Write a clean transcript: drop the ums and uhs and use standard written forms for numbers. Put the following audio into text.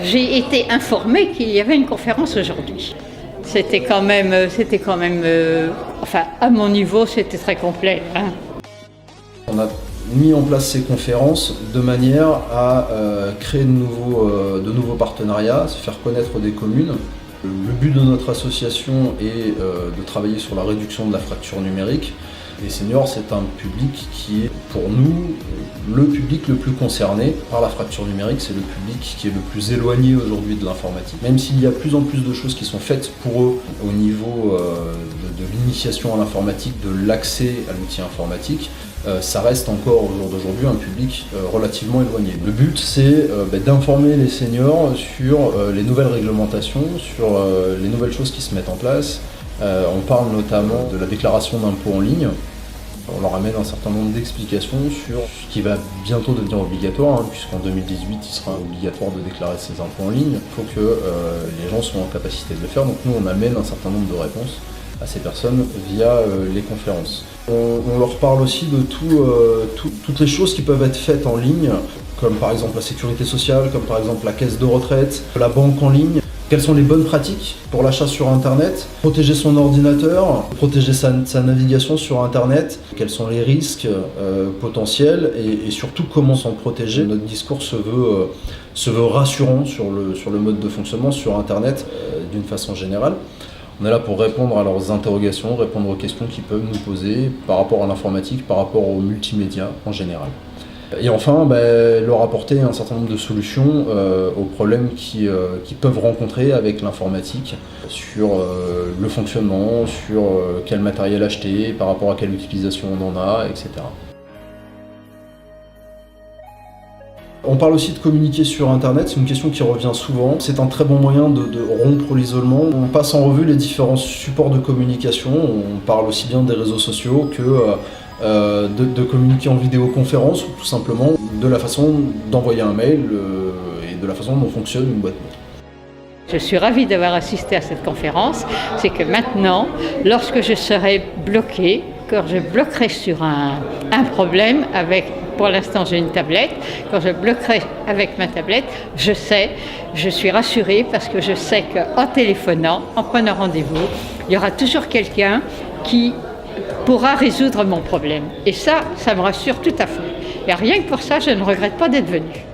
J'ai été informée qu'il y avait une conférence aujourd'hui. C'était quand même, enfin, à mon niveau, c'était très complet. On a mis en place ces conférences de manière à créer de nouveaux partenariats, se faire connaître des communes. Le but de notre association est de travailler sur la réduction de la fracture numérique. Les seniors, c'est un public qui est, pour nous, le public le plus concerné par la fracture numérique. C'est le public qui est le plus éloigné aujourd'hui de l'informatique. Même s'il y a plus en plus de choses qui sont faites pour eux au niveau de l'initiation à l'informatique, de l'accès à l'outil informatique, ça reste encore au jour d'aujourd'hui un public relativement éloigné. Le but, c'est d'informer les seniors sur les nouvelles réglementations, sur les nouvelles choses qui se mettent en place. On parle notamment de la déclaration d'impôt en ligne. On leur amène un certain nombre d'explications sur ce qui va bientôt devenir obligatoire, puisqu'en 2018, il sera obligatoire de déclarer ses impôts en ligne. Il faut que les gens soient en capacité de le faire. Donc nous, on amène un certain nombre de réponses à ces personnes via les conférences. On leur parle aussi de toutes les choses qui peuvent être faites en ligne, comme par exemple la sécurité sociale, comme par exemple la caisse de retraite, la banque en ligne. Quelles sont les bonnes pratiques pour l'achat sur Internet, protéger son ordinateur, protéger sa navigation sur Internet, quels sont les risques potentiels et surtout comment s'en protéger. Notre discours se veut rassurant sur le mode de fonctionnement sur Internet d'une façon générale. On est là pour répondre à leurs interrogations, répondre aux questions qu'ils peuvent nous poser par rapport à l'informatique, par rapport aux multimédia en général. Et enfin, leur apporter un certain nombre de solutions aux problèmes qu'ils peuvent rencontrer avec l'informatique, sur le fonctionnement, sur quel matériel acheter, par rapport à quelle utilisation on en a, etc. On parle aussi de communiquer sur Internet, c'est une question qui revient souvent. C'est un très bon moyen de rompre l'isolement. On passe en revue les différents supports de communication. On parle aussi bien des réseaux sociaux que de communiquer en vidéoconférence ou tout simplement de la façon d'envoyer un mail et de la façon dont fonctionne une boîte mail. Je suis ravie d'avoir assisté à cette conférence. C'est que maintenant, lorsque je serai bloquée, quand je bloquerai sur un problème pour l'instant j'ai une tablette, quand je bloquerai avec ma tablette, je suis rassurée parce que je sais qu'en téléphonant, en prenant rendez-vous, il y aura toujours quelqu'un qui pourra résoudre mon problème. Et ça me rassure tout à fait. Et rien que pour ça, je ne regrette pas d'être venue.